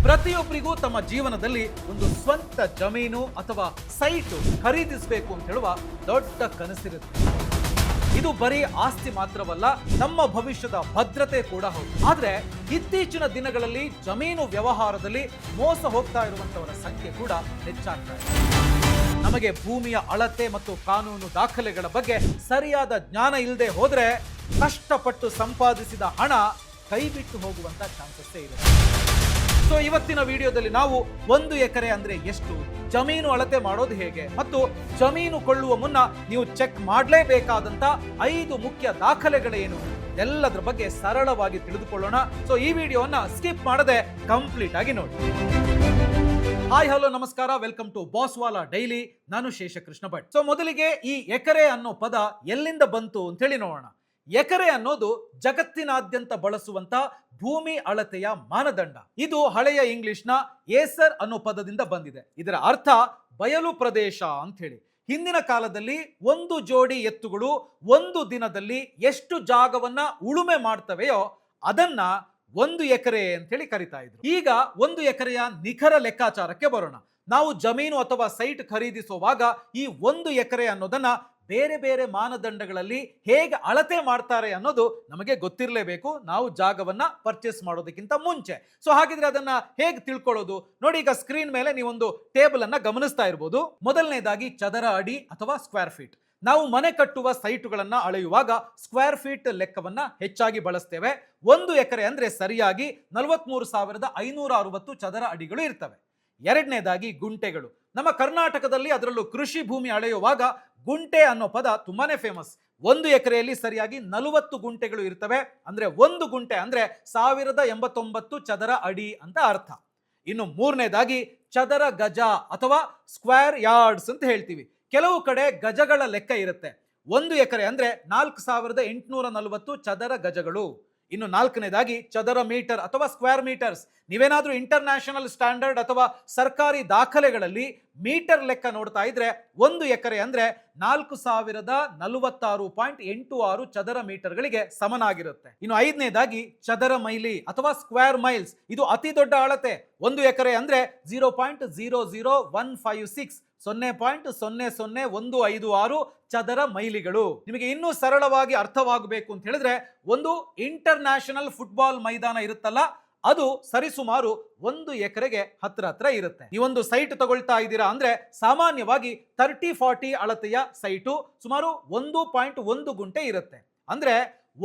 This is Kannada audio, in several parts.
ಪ್ರತಿಯೊಬ್ಬರಿಗೂ ತಮ್ಮ ಜೀವನದಲ್ಲಿ ಒಂದು ಸ್ವಂತ ಜಮೀನು ಅಥವಾ ಸೈಟು ಖರೀದಿಸಬೇಕು ಅಂತ ಹೇಳುವ ದೊಡ್ಡ ಕನಸಿರುತ್ತೆ. ಇದು ಬರೀ ಆಸ್ತಿ ಮಾತ್ರವಲ್ಲ, ನಮ್ಮ ಭವಿಷ್ಯದ ಭದ್ರತೆ ಕೂಡ ಹೌದು. ಆದ್ರೆ ಇತ್ತೀಚಿನ ದಿನಗಳಲ್ಲಿ ಜಮೀನು ವ್ಯವಹಾರದಲ್ಲಿ ಮೋಸ ಹೋಗ್ತಾ ಇರುವಂತವರ ಸಂಖ್ಯೆ ಕೂಡ ಹೆಚ್ಚಾಗ್ತಾ ಇದೆ. ನಮಗೆ ಭೂಮಿಯ ಅಳತೆ ಮತ್ತು ಕಾನೂನು ದಾಖಲೆಗಳ ಬಗ್ಗೆ ಸರಿಯಾದ ಜ್ಞಾನ ಇಲ್ಲದೆ ಹೋದ್ರೆ ಕಷ್ಟಪಟ್ಟು ಸಂಪಾದಿಸಿದ ಹಣ ಕೈಬಿಟ್ಟು ಹೋಗುವಂತ ಚಾನ್ಸಸ್ ಇದೆ. ಸೊ ಇವತ್ತಿನ ವಿಡಿಯೋದಲ್ಲಿ ನಾವು 1 ಎಕರೆ ಅಂದ್ರೆ ಎಷ್ಟು, ಜಮೀನು ಅಳತೆ ಮಾಡೋದು ಹೇಗೆ ಮತ್ತು ಜಮೀನು ಕೊಳ್ಳುವ ಮುನ್ನ ನೀವು ಚೆಕ್ ಮಾಡಲೇಬೇಕಾದಂತ 5 ಮುಖ್ಯ ದಾಖಲೆಗಳೇನು ಎಲ್ಲದರ ಬಗ್ಗೆ ಸರಳವಾಗಿ ತಿಳಿದುಕೊಳ್ಳೋಣ. ಸೊ ಈ ವಿಡಿಯೋವನ್ನ ಸ್ಕಿಪ್ ಮಾಡದೆ ಕಂಪ್ಲೀಟ್ ಆಗಿ ನೋಡಿ. ಹಾಯ್ ಹಲೋ ನಮಸ್ಕಾರ, ವೆಲ್ಕಮ್ ಟು ಬಾಸ್ವಾಲಾ ಡೈಲಿ. ನಾನು ಶೇಷಕೃಷ್ಣ ಭಟ್. ಸೊ ಮೊದಲಿಗೆ ಈ ಎಕರೆ ಅನ್ನೋ ಪದ ಎಲ್ಲಿಂದ ಬಂತು ಅಂತ ಹೇಳಿ ನೋಡೋಣ. ಎಕರೆ ಅನ್ನೋದು ಜಗತ್ತಿನಾದ್ಯಂತ ಬಳಸುವಂತ ಭೂಮಿ ಅಳತೆಯ ಮಾನದಂಡ. ಇದು ಹಳೆಯ ಇಂಗ್ಲಿಷ್ನ ಏಸರ್ ಅನ್ನೋ ಪದದಿಂದ ಬಂದಿದೆ. ಇದರ ಅರ್ಥ ಬಯಲು ಪ್ರದೇಶ ಅಂತ ಹೇಳಿ. ಹಿಂದಿನ ಕಾಲದಲ್ಲಿ ಒಂದು ಜೋಡಿ ಎತ್ತುಗಳು ಒಂದು ದಿನದಲ್ಲಿ ಎಷ್ಟು ಜಾಗವನ್ನ ಉಳುಮೆ ಮಾಡ್ತವೆಯೋ ಅದನ್ನ 1 ಎಕರೆ ಅಂತ ಹೇಳಿ ಕರಿತಾ ಇದ್ರು. ಈಗ 1 ಎಕರೆಯ ನಿಖರ ಲೆಕ್ಕಾಚಾರಕ್ಕೆ ಬರೋಣ. ನಾವು ಜಮೀನು ಅಥವಾ ಸೈಟ್ ಖರೀದಿಸುವಾಗ ಈ 1 ಎಕರೆ ಅನ್ನೋದನ್ನ ಬೇರೆ ಬೇರೆ ಮಾನದಂಡಗಳಲ್ಲಿ ಹೇಗೆ ಅಳತೆ ಮಾಡ್ತಾರೆ ಅನ್ನೋದು ನಮಗೆ ಗೊತ್ತಿರಲೇಬೇಕು, ನಾವು ಜಾಗವನ್ನ ಪರ್ಚೇಸ್ ಮಾಡೋದಕ್ಕಿಂತ ಮುಂಚೆ. ಸೊ ಹಾಗಿದ್ರೆ ಅದನ್ನ ಹೇಗೆ ತಿಳ್ಕೊಳ್ಳೋದು ನೋಡಿ. ಈಗ ಸ್ಕ್ರೀನ್ ಮೇಲೆ ನೀವೊಂದು ಟೇಬಲ್ ಅನ್ನ ಗಮನಿಸ್ತಾ ಇರಬಹುದು. ಮೊದಲನೇದಾಗಿ ಚದರ ಅಡಿ ಅಥವಾ ಸ್ಕ್ವೇರ್ ಫೀಟ್. ನಾವು ಮನೆ ಕಟ್ಟುವ ಸೈಟುಗಳನ್ನ ಅಳೆಯುವಾಗ ಸ್ಕ್ವೇರ್ ಫೀಟ್ ಲೆಕ್ಕವನ್ನ ಹೆಚ್ಚಾಗಿ ಬಳಸ್ತೇವೆ. 1 ಎಕರೆ ಅಂದ್ರೆ ಸರಿಯಾಗಿ 43,560 ಚದರ ಅಡಿಗಳು ಇರ್ತವೆ. ಎರಡನೇದಾಗಿ ಗುಂಟೆಗಳು. ನಮ್ಮ ಕರ್ನಾಟಕದಲ್ಲಿ ಅದರಲ್ಲೂ ಕೃಷಿ ಭೂಮಿ ಅಳೆಯುವಾಗ ಗುಂಟೆ ಅನ್ನೋ ಪದ ತುಂಬಾನೇ ಫೇಮಸ್. 1 ಎಕರೆಯಲ್ಲಿ ಸರಿಯಾಗಿ 40 ಗುಂಟೆಗಳು ಇರ್ತವೆ. ಅಂದ್ರೆ 1 ಗುಂಟೆ ಅಂದ್ರೆ 1089 ಚದರ ಅಡಿ ಅಂತ ಅರ್ಥ. ಇನ್ನು ಮೂರನೇದಾಗಿ ಚದರ ಗಜ ಅಥವಾ ಸ್ಕ್ವೇರ್ ಯಾರ್ಡ್ಸ್ ಅಂತ ಹೇಳ್ತೀವಿ. ಕೆಲವು ಕಡೆ ಗಜಗಳ ಲೆಕ್ಕ ಇರುತ್ತೆ. 1 ಎಕರೆ ಅಂದ್ರೆ 4840 ಚದರ ಗಜಗಳು. ಇನ್ನು ನಾಲ್ಕನೇದಾಗಿ ಚದರ ಮೀಟರ್ ಅಥವಾ ಸ್ಕ್ವೇರ್ ಮೀಟರ್ಸ್. ನೀವೇನಾದ್ರೂ ಇಂಟರ್ನ್ಯಾಷನಲ್ ಸ್ಟ್ಯಾಂಡರ್ಡ್ ಅಥವಾ ಸರ್ಕಾರಿ ದಾಖಲೆಗಳಲ್ಲಿ ಮೀಟರ್ ಲೆಕ್ಕ ನೋಡ್ತಾ ಇದ್ರೆ 1 ಎಕರೆ ಅಂದ್ರೆ 4046.86 ಚದರ ಮೀಟರ್ಗಳಿಗೆ ಸಮನಾಗಿರುತ್ತೆ. ಇನ್ನು ಐದನೇದಾಗಿ ಚದರ ಮೈಲಿ ಅಥವಾ ಸ್ಕ್ವೇರ್ ಮೈಲ್ಸ್. ಇದು ಅತಿ ದೊಡ್ಡ ಅಳತೆ. 1 ಎಕರೆ ಅಂದ್ರೆ 0.00156 0.00156 ಚದರ ಮೈಲಿಗಳು. ನಿಮಗೆ ಇನ್ನೂ ಸರಳವಾಗಿ ಅರ್ಥವಾಗಬೇಕು ಅಂತ ಹೇಳಿದ್ರೆ ಒಂದು ಇಂಟರ್ನ್ಯಾಷನಲ್ ಫುಟ್ಬಾಲ್ ಮೈದಾನ ಇರುತ್ತಲ್ಲ, ಅದು ಸರಿಸುಮಾರು 1 ಎಕರೆಗೆ ಹತ್ರ ಇರುತ್ತೆ. ನೀವೊಂದು ಸೈಟ್ ತಗೊಳ್ತಾ ಇದ್ದೀರಾ ಅಂದ್ರೆ ಸಾಮಾನ್ಯವಾಗಿ 30-40 ಅಳತೆಯ ಸೈಟು ಸುಮಾರು 1.1 ಗುಂಟೆ ಇರುತ್ತೆ. ಅಂದ್ರೆ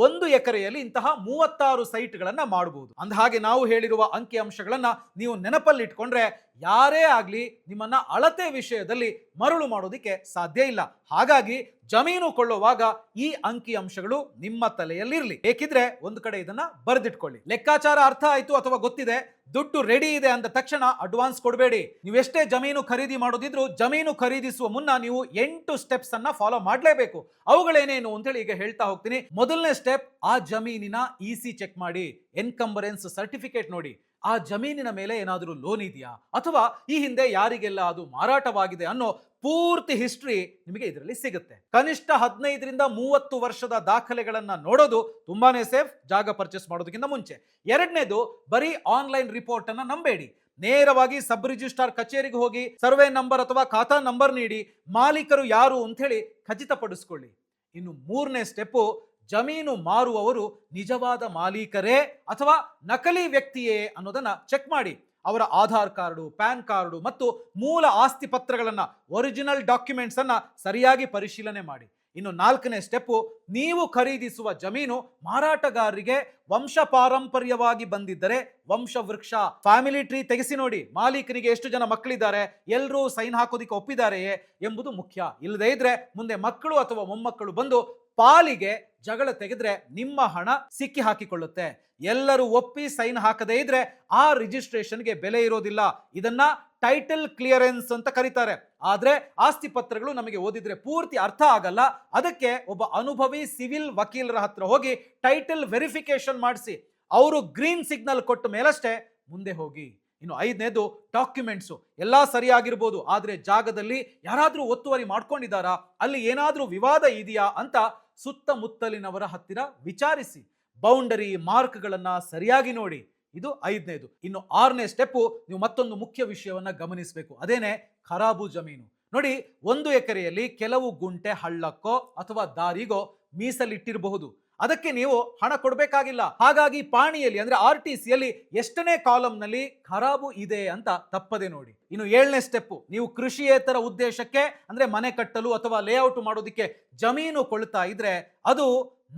1 ಎಕರೆಯಲ್ಲಿ ಇಂತಹ 36 ಸೈಟ್ಗಳನ್ನ ಮಾಡಬಹುದು. ಅಂದ ಹಾಗೆ ನಾವು ಹೇಳಿರುವ ಅಂಕಿ ಅಂಶಗಳನ್ನ ನೀವು ನೆನಪಲ್ಲಿಟ್ಕೊಂಡ್ರೆ ಯಾರೇ ಆಗ್ಲಿ ನಿಮ್ಮನ್ನ ಅಳತೆ ವಿಷಯದಲ್ಲಿ ಮರಳು ಮಾಡೋದಿಕ್ಕೆ ಸಾಧ್ಯ ಇಲ್ಲ. ಹಾಗಾಗಿ ಜಮೀನು ಕೊಳ್ಳುವಾಗ ಈ ಅಂಕಿ ಅಂಶಗಳು ನಿಮ್ಮ ತಲೆಯಲ್ಲಿರ್ಲಿ. ಬೇಕಿದ್ರೆ ಒಂದು ಕಡೆ ಇದನ್ನ ಬರೆದಿಟ್ಕೊಳ್ಳಿ. ಲೆಕ್ಕಾಚಾರ ಅರ್ಥ ಆಯ್ತು ಅಥವಾ ಗೊತ್ತಿದೆ, ದುಡ್ಡು ರೆಡಿ ಇದೆ ಅಂದ ತಕ್ಷಣ ಅಡ್ವಾನ್ಸ್ ಕೊಡಬೇಡಿ. ನೀವೆಷ್ಟೇ ಜಮೀನು ಖರೀದಿ ಮಾಡೋದಿದ್ರು ಜಮೀನು ಖರೀದಿಸುವ ಮುನ್ನ ನೀವು 8 ಸ್ಟೆಪ್ಸ್ ಅನ್ನ ಫಾಲೋ ಮಾಡಲೇಬೇಕು. ಅವುಗಳೇನೇನು ಅಂತೇಳಿ ಈಗ ಹೇಳ್ತಾ ಹೋಗ್ತೀನಿ. ಮೊದಲನೇ ಸ್ಟೆಪ್, ಆ ಜಮೀನಿನ EC ಚೆಕ್ ಮಾಡಿ, ಎನ್ಕಂಬರೆನ್ಸ್ ಸರ್ಟಿಫಿಕೇಟ್ ನೋಡಿ. ಆ ಜಮೀನಿನ ಮೇಲೆ ಏನಾದರೂ ಲೋನ್ ಇದೆಯಾ ಅಥವಾ ಈ ಹಿಂದೆ ಯಾರಿಗೆಲ್ಲ ಅದು ಮಾರಾಟವಾಗಿದೆ ಅನ್ನೋ ಪೂರ್ತಿ ಹಿಸ್ಟ್ರಿ ನಿಮಗೆ ಇದರಲ್ಲಿ ಸಿಗುತ್ತೆ. ಕನಿಷ್ಠ 15ರಿಂದ 30 ವರ್ಷದ ದಾಖಲೆಗಳನ್ನ ನೋಡೋದು ತುಂಬಾನೇ ಸೇಫ್ ಜಾಗ ಪರ್ಚೇಸ್ ಮಾಡೋದಕ್ಕಿಂತ ಮುಂಚೆ. ಎರಡನೇದು, ಬರೀ ಆನ್ಲೈನ್ ರಿಪೋರ್ಟ್ ಅನ್ನ ನಂಬೇಡಿ. ನೇರವಾಗಿ ಸಬ್ ರಿಜಿಸ್ಟ್ರಾರ್ ಕಚೇರಿಗೆ ಹೋಗಿ ಸರ್ವೆ ನಂಬರ್ ಅಥವಾ ಖಾತಾ ನಂಬರ್ ನೀಡಿ ಮಾಲೀಕರು ಯಾರು ಅಂತ ಹೇಳಿ ಖಚಿತಪಡಿಸ್ಕೊಳ್ಳಿ. ಇನ್ನು ಮೂರನೇ ಸ್ಟೆಪ್ಪು, ಜಮೀನು ಮಾರುವವರು ನಿಜವಾದ ಮಾಲೀಕರೇ ಅಥವಾ ನಕಲಿ ವ್ಯಕ್ತಿಯೇ ಅನ್ನೋದನ್ನ ಚೆಕ್ ಮಾಡಿ. ಅವರ ಆಧಾರ್ ಕಾರ್ಡು, ಪ್ಯಾನ್ ಕಾರ್ಡು ಮತ್ತು ಮೂಲ ಆಸ್ತಿ ಪತ್ರಗಳನ್ನ, ಒರಿಜಿನಲ್ ಡಾಕ್ಯುಮೆಂಟ್ಸ್ ಅನ್ನ ಸರಿಯಾಗಿ ಪರಿಶೀಲನೆ ಮಾಡಿ. ಇನ್ನು ನಾಲ್ಕನೇ ಸ್ಟೆಪ್ಪು, ನೀವು ಖರೀದಿಸುವ ಜಮೀನು ಮಾರಾಟಗಾರರಿಗೆ ವಂಶ ಪಾರಂಪರ್ಯವಾಗಿ ಬಂದಿದ್ದರೆ ವಂಶವೃಕ್ಷ ಫ್ಯಾಮಿಲಿ ಟ್ರೀ ತೆಗೆಸಿ ನೋಡಿ. ಮಾಲೀಕನಿಗೆ ಎಷ್ಟು ಜನ ಮಕ್ಕಳಿದ್ದಾರೆ, ಎಲ್ಲರೂ ಸೈನ್ ಹಾಕೋದಿಕ್ಕೆ ಒಪ್ಪಿದಾರೆಯೇ ಎಂಬುದು ಮುಖ್ಯ. ಇಲ್ಲದೇ ಇದ್ರೆ ಮುಂದೆ ಮಕ್ಕಳು ಅಥವಾ ಮೊಮ್ಮಕ್ಕಳು ಬಂದು ಪಾಲಿಗೆ ಜಗಳ ತೆಗೆದ್ರೆ ನಿಮ್ಮ ಹಣ ಸಿಕ್ಕಿ ಹಾಕಿಕೊಳ್ಳುತ್ತೆ. ಎಲ್ಲರೂ ಒಪ್ಪಿ ಸೈನ್ ಹಾಕದೇ ಇದ್ರೆ ಆ ರಿಜಿಸ್ಟ್ರೇಷನ್ಗೆ ಬೆಲೆ ಇರೋದಿಲ್ಲ. ಇದನ್ನ ಟೈಟಲ್ ಕ್ಲಿಯರೆನ್ಸ್ ಅಂತ ಕರೀತಾರೆ. ಆದ್ರೆ ಆಸ್ತಿ ಪತ್ರಗಳು ನಮಗೆ ಓದಿದ್ರೆ ಪೂರ್ತಿ ಅರ್ಥ ಆಗಲ್ಲ. ಅದಕ್ಕೆ ಒಬ್ಬ ಅನುಭವಿ ಸಿವಿಲ್ ವಕೀಲರ ಹತ್ರ ಹೋಗಿ ಟೈಟಲ್ ವೆರಿಫಿಕೇಶನ್ ಮಾಡಿಸಿ ಅವರು ಗ್ರೀನ್ ಸಿಗ್ನಲ್ ಕೊಟ್ಟ ಮೇಲಷ್ಟೇ ಮುಂದೆ ಹೋಗಿ. ಇನ್ನು ಐದನೇದು, ಡಾಕ್ಯುಮೆಂಟ್ಸು ಎಲ್ಲಾ ಸರಿಯಾಗಿರ್ಬೋದು, ಆದ್ರೆ ಜಾಗದಲ್ಲಿ ಯಾರಾದ್ರೂ ಒತ್ತುವರಿ ಮಾಡ್ಕೊಂಡಿದ್ದಾರಾ, ಅಲ್ಲಿ ಏನಾದ್ರೂ ವಿವಾದ ಇದೆಯಾ ಅಂತ ಸುತ್ತಮುತ್ತಲಿನವರ ಹತ್ತಿರ ವಿಚಾರಿಸಿ. ಬೌಂಡರಿ ಮಾರ್ಕ್ಗಳನ್ನ ಸರಿಯಾಗಿ ನೋಡಿ. ಇದು 5ನೇದು. ಇನ್ನು 6ನೇ ಸ್ಟೆಪ್, ನೀವು ಮತ್ತೊಂದು ಮುಖ್ಯ ವಿಷಯವನ್ನ ಗಮನಿಸಬೇಕು. ಅದೇನೆ ಖರಾಬು ಜಮೀನು. ನೋಡಿ, 1 ಎಕರೆಯಲ್ಲಿ ಕೆಲವು ಗುಂಟೆ ಹಳ್ಳಕ್ಕೋ ಅಥವಾ ದಾರಿಗೋ ಮೀಸಲಿಟ್ಟಿರಬಹುದು. ಅದಕ್ಕೆ ನೀವು ಹಣ ಕೊಡಬೇಕಾಗಿಲ್ಲ. ಹಾಗಾಗಿ ಪಾಣಿಯಲ್ಲಿ ಅಂದ್ರೆ RTCಯಲ್ಲಿ ಎಷ್ಟನೇ ಕಾಲಂನಲ್ಲಿ ಖರಾಬು ಇದೆ ಅಂತ ತಪ್ಪದೆ ನೋಡಿ. ಇನ್ನು 7ನೇ ಸ್ಟೆಪ್, ನೀವು ಕೃಷಿಯೇತರ ಉದ್ದೇಶಕ್ಕೆ ಅಂದ್ರೆ ಮನೆ ಕಟ್ಟಲು ಅಥವಾ ಲೇಔಟ್ ಮಾಡೋದಕ್ಕೆ ಜಮೀನು ಕೊಳ್ತಾ ಇದ್ರೆ ಅದು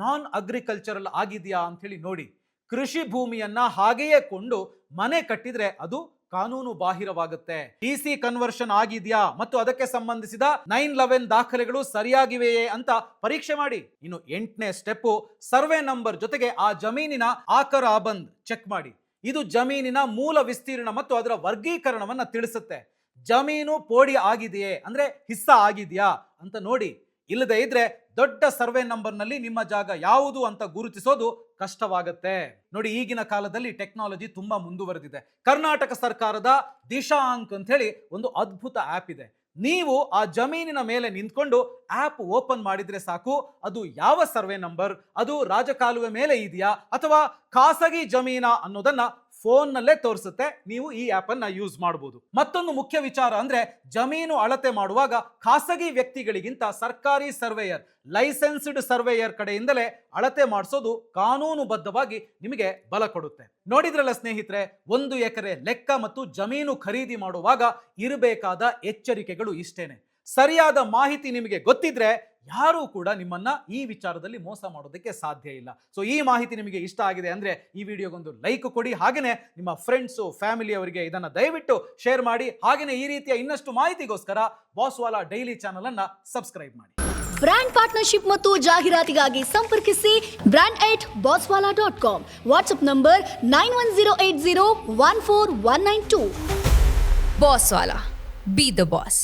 ನಾನ್ ಅಗ್ರಿಕಲ್ಚರಲ್ ಆಗಿದೆಯಾ ಅಂತ ಹೇಳಿ ನೋಡಿ. ಕೃಷಿ ಭೂಮಿಯನ್ನ ಹಾಗೆಯೇ ಕೊಂಡು ಮನೆ ಕಟ್ಟಿದ್ರೆ ಅದು ಕಾನೂನು ಬಾಹಿರವಾಗುತ್ತೆ. DC ಕನ್ವರ್ಷನ್ ಆಗಿದೆಯಾ ಮತ್ತು ಅದಕ್ಕೆ ಸಂಬಂಧಿಸಿದ 911 ದಾಖಲೆಗಳು ಸರಿಯಾಗಿವೆಯೇ ಅಂತ ಪರೀಕ್ಷೆ ಮಾಡಿ. ಇನ್ನು 8ನೇ ಸ್ಟೆಪ್, ಸರ್ವೆ ನಂಬರ್ ಜೊತೆಗೆ ಆ ಜಮೀನಿನ ಆಕರ ಅಬಂದ್ ಚೆಕ್ ಮಾಡಿ. ಇದು ಜಮೀನಿನ ಮೂಲ ವಿಸ್ತೀರ್ಣ ಮತ್ತು ಅದರ ವರ್ಗೀಕರಣವನ್ನ ತಿಳಿಸುತ್ತೆ. ಜಮೀನು ಪೋಡಿ ಆಗಿದೆಯೇ ಅಂದ್ರೆ ಹಿಸ್ಸ ಆಗಿದೆಯಾ ಅಂತ ನೋಡಿ. ಇಲ್ಲದೆ ಇದ್ರೆ ದೊಡ್ಡ ಸರ್ವೆ ನಂಬರ್ನಲ್ಲಿ ನಿಮ್ಮ ಜಾಗ ಯಾವುದು ಅಂತ ಗುರುತಿಸೋದು ಕಷ್ಟವಾಗುತ್ತೆ. ನೋಡಿ, ಈಗಿನ ಕಾಲದಲ್ಲಿ ಟೆಕ್ನಾಲಜಿ ತುಂಬಾ ಮುಂದುವರೆದಿದೆ. ಕರ್ನಾಟಕ ಸರ್ಕಾರದ ದಿಶಾಂಕ್ ಅಂತ ಹೇಳಿ ಒಂದು ಅದ್ಭುತ ಆಪ್ ಇದೆ. ನೀವು ಆ ಜಮೀನಿನ ಮೇಲೆ ನಿಂತ್ಕೊಂಡು ಆಪ್ ಓಪನ್ ಮಾಡಿದ್ರೆ ಸಾಕು, ಅದು ಯಾವ ಸರ್ವೆ ನಂಬರ್, ಅದು ರಾಜಕಾಲುವೆ ಮೇಲೆ ಇದೆಯಾ ಅಥವಾ ಖಾಸಗಿ ಜಮೀನಾ ಅನ್ನೋದನ್ನ ಫೋನ್ ನಲ್ಲೇ ತೋರಿಸುತ್ತೆ. ನೀವು ಈ ಆಪ್ ಅನ್ನ ಯೂಸ್ ಮಾಡಬಹುದು. ಮತ್ತೊಂದು ಮುಖ್ಯ ವಿಚಾರ ಅಂದ್ರೆ, ಜಮೀನು ಅಳತೆ ಮಾಡುವಾಗ ಖಾಸಗಿ ವ್ಯಕ್ತಿಗಳಿಗಿಂತ ಸರ್ಕಾರಿ ಸರ್ವೇಯರ್, ಲೈಸೆನ್ಸ್ಡ್ ಸರ್ವೇಯರ್ ಕಡೆಯಿಂದಲೇ ಅಳತೆ ಮಾಡಿಸೋದು ಕಾನೂನುಬದ್ಧವಾಗಿ ನಿಮಗೆ ಬಲ ಕೊಡುತ್ತೆ. ನೋಡಿದ್ರಲ್ಲ ಸ್ನೇಹಿತರೆ, 1 ಎಕರೆ ಲೆಕ್ಕ ಮತ್ತು ಜಮೀನು ಖರೀದಿ ಮಾಡುವಾಗ ಇರಬೇಕಾದ ಎಚ್ಚರಿಕೆಗಳು ಇಷ್ಟೇನೆ. ಸರಿಯಾದ ಮಾಹಿತಿ ನಿಮಗೆ ಗೊತ್ತಿದ್ರೆ ಯಾರೂ ಕೂಡ ನಿಮ್ಮನ್ನ ಈ ವಿಚಾರದಲ್ಲಿ ಮೋಸ ಮಾಡೋದಕ್ಕೆ ಸಾಧ್ಯ ಇಲ್ಲ. ಸೊ ಈ ಮಾಹಿತಿ ನಿಮಗೆ ಇಷ್ಟ ಆಗಿದೆ ಅಂದ್ರೆ ಈ ವಿಡಿಯೋಗೊಂದು ಲೈಕ್ ಕೊಡಿ. ಹಾಗೇನೆ ನಿಮ್ಮ ಫ್ರೆಂಡ್ಸು, ಫ್ಯಾಮಿಲಿ ಅವರಿಗೆ ಇದನ್ನ ದಯವಿಟ್ಟು ಶೇರ್ ಮಾಡಿ. ಹಾಗೇನೆ ಈ ರೀತಿಯ ಇನ್ನಷ್ಟು ಮಾಹಿತಿಗೋಸ್ಕರ ಬಾಸ್ವಾಲಾ ಡೈಲಿ ಚಾನಲ್ ಅನ್ನ ಸಬ್ಸ್ಕ್ರೈಬ್ ಮಾಡಿ. ಬ್ರ್ಯಾಂಡ್ ಪಾರ್ಟ್ನರ್ಶಿಪ್ ಮತ್ತು ಜಾಹೀರಾತಿಗಾಗಿ ಸಂಪರ್ಕಿಸಿ brand@bosswala.com. WhatsApp number 9108014192. Bosswala. Be the boss.